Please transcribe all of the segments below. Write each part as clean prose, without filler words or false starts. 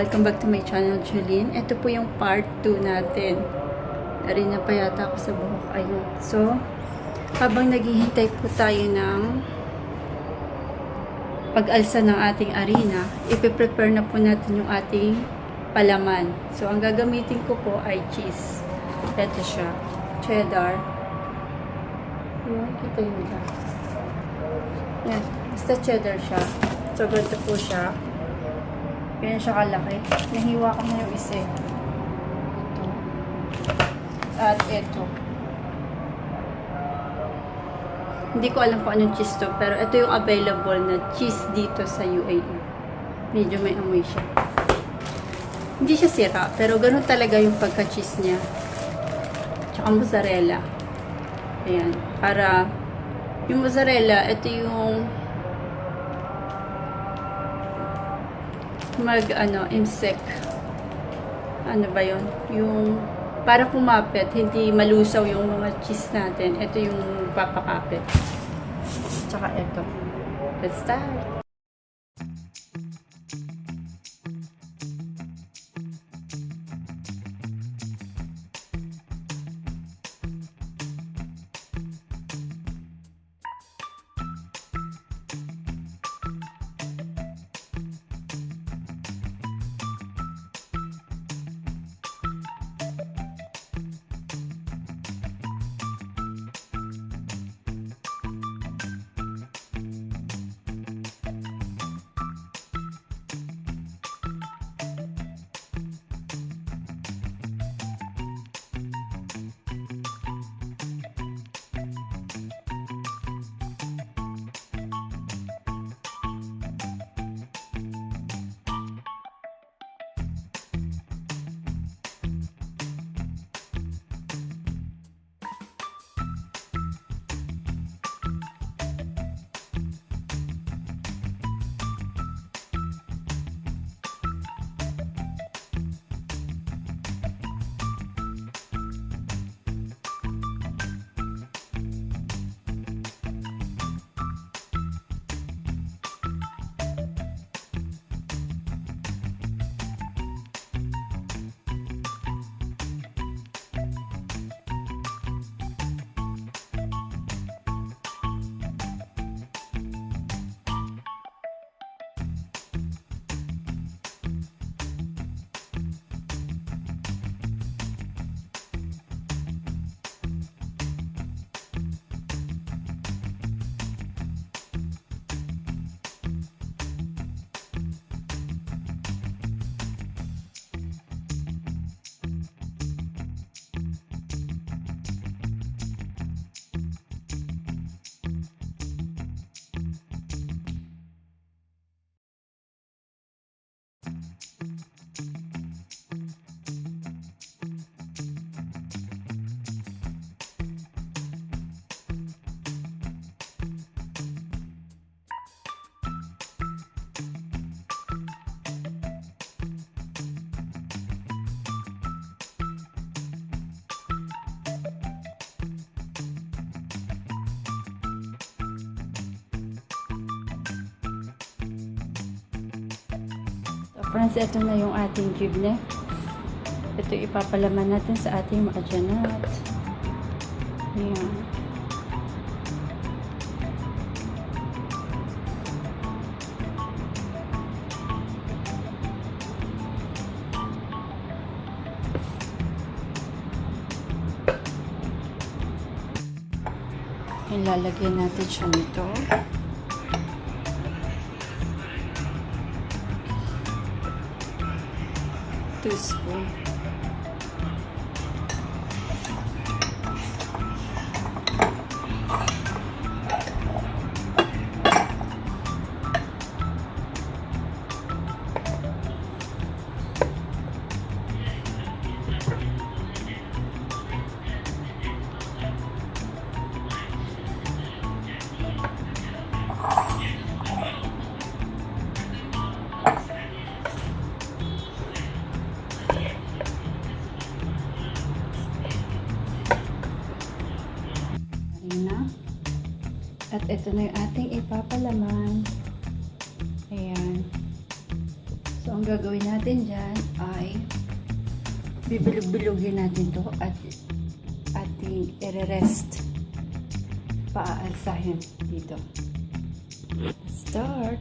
welcome back to my channel, Julene. Ito po yung part 2 natin. Arena pa yata ako sa buhok. Ayun. So, habang naghihintay po tayo ng pag-alsa ng ating arena, ipiprepare na po natin yung ating palaman. So, ang gagamitin ko po ay cheese. Ito siya. Cheddar. Yun, kita nyo ba? Yan. Basta cheddar siya. So, ganito po siya. Ganyan siya kalaki. Nahiwa ko na yung isa. Ito. At ito. Hindi ko alam kung anong cheese to. Pero ito yung available na cheese dito sa UAE. Medyo may amoy siya. Hindi siya sira. Pero ganun talaga yung pagka-cheese niya. Tsaka mozzarella. Ayan. Para yung mozzarella, ito yung insect. Ano ba yun? Yung para kumapit, hindi malusaw yung mga cheese natin. Ito yung papakapit. Tsaka ito. Let's start! Friends, ito na yung ating jibne. Ito ipapalaman natin sa ating maajanat. Ayan. Ilalagyan natin siya nito. Teaspoon. At ito na yung ating ipapalaman. Ayan. So, ang ang gagawin natin dyan ay bibilog-bilogin natin to at ating i-rest. Paaalsahin dito. Start!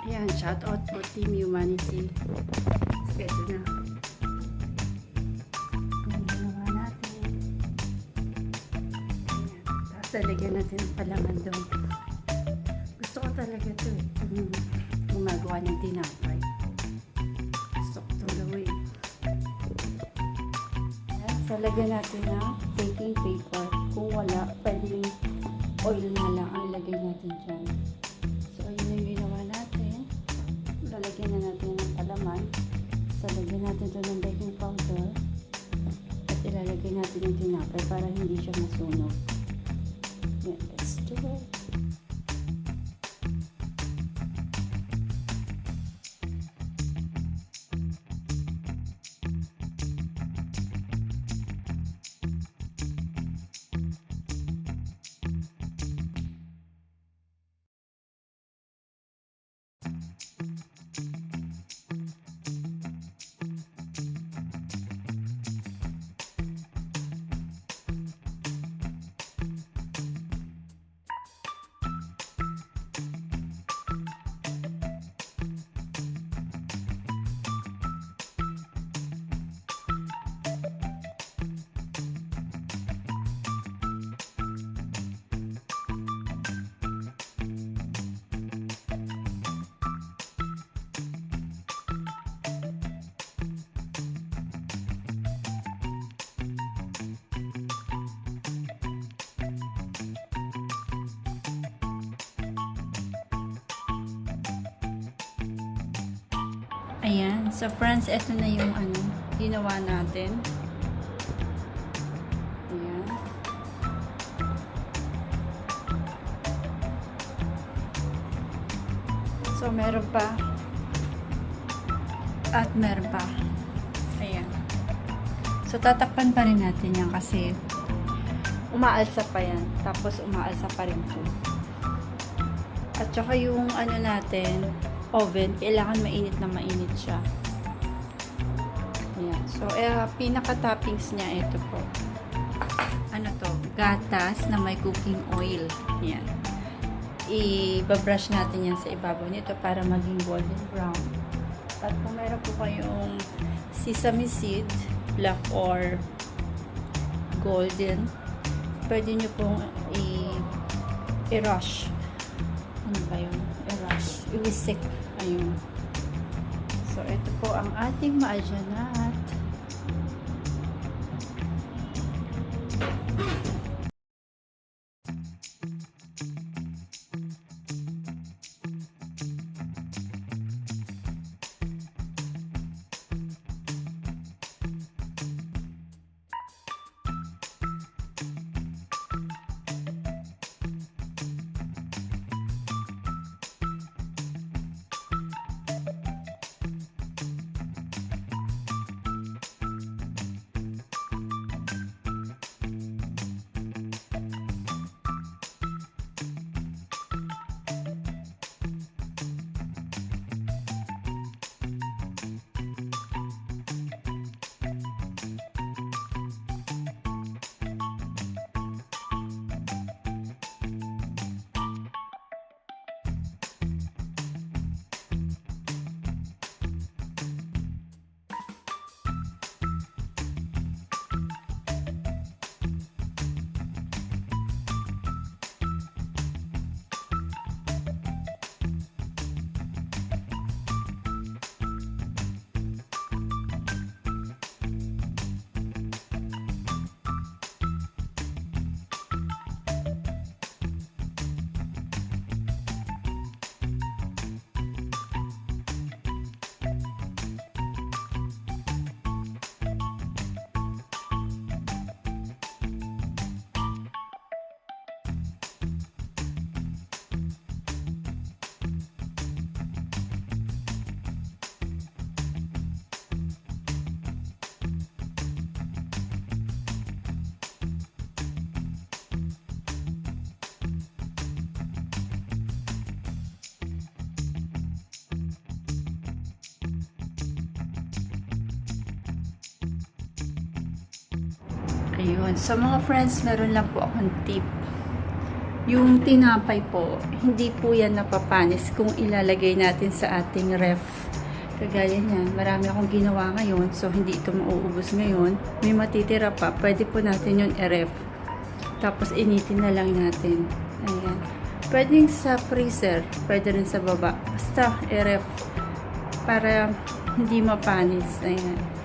Ayan, shout out po Team Humanity. Ito na. Ang ginawa natin. Ayan. Tapos talagyan natin ang palaman doon. Gusto ko talaga ito eh. Gumagawa ng tinapay. Gusto ko itong gawin. Ayan, talagyan natin ng baking paper. Kung wala, pwedeng oil na lang ang lagay natin dyan. So, ayun yung ginawa natin. Lalagyan na natin ng palaman. So, lagyan natin ito ng baking powder. At ilalagay natin yung tinapay para hindi siya masunog. Yan, let's do it. Ayan. So, friends, ito na yung ginawa natin. Ayan. So, meron pa. At meron pa. Ayan. So, tatakpan pa rin natin yan kasi umaalsa pa yan. Tapos, umaalsa pa rin po. At saka yung natin, oven, kailangan mainit na mainit siya. Ayan. So, pinaka-toppings niya, ito po. Ano to? Gatas na may cooking oil. Ayan. I-brush natin yan sa ibabaw nito para maging golden brown. At kung meron po kayong sesame seed, black or golden, pwede nyo pong i-rush. Ano ba yun? I-rush. I-whisk. Ayun. So, ito po ang ating maajanat. Ayun. Sa mga friends, meron lang po akong tip. Yung tinapay po, hindi po yan napapanis kung ilalagay natin sa ating ref. Kagaya niyan, marami akong ginawa ngayon, so hindi ito mauubos ngayon. May matitira pa, pwede po natin yun i-ref. Tapos initin na lang natin. Ayan. Pwedeng sa freezer, pwede rin sa baba. Basta i-ref para hindi mapanis. Ayan.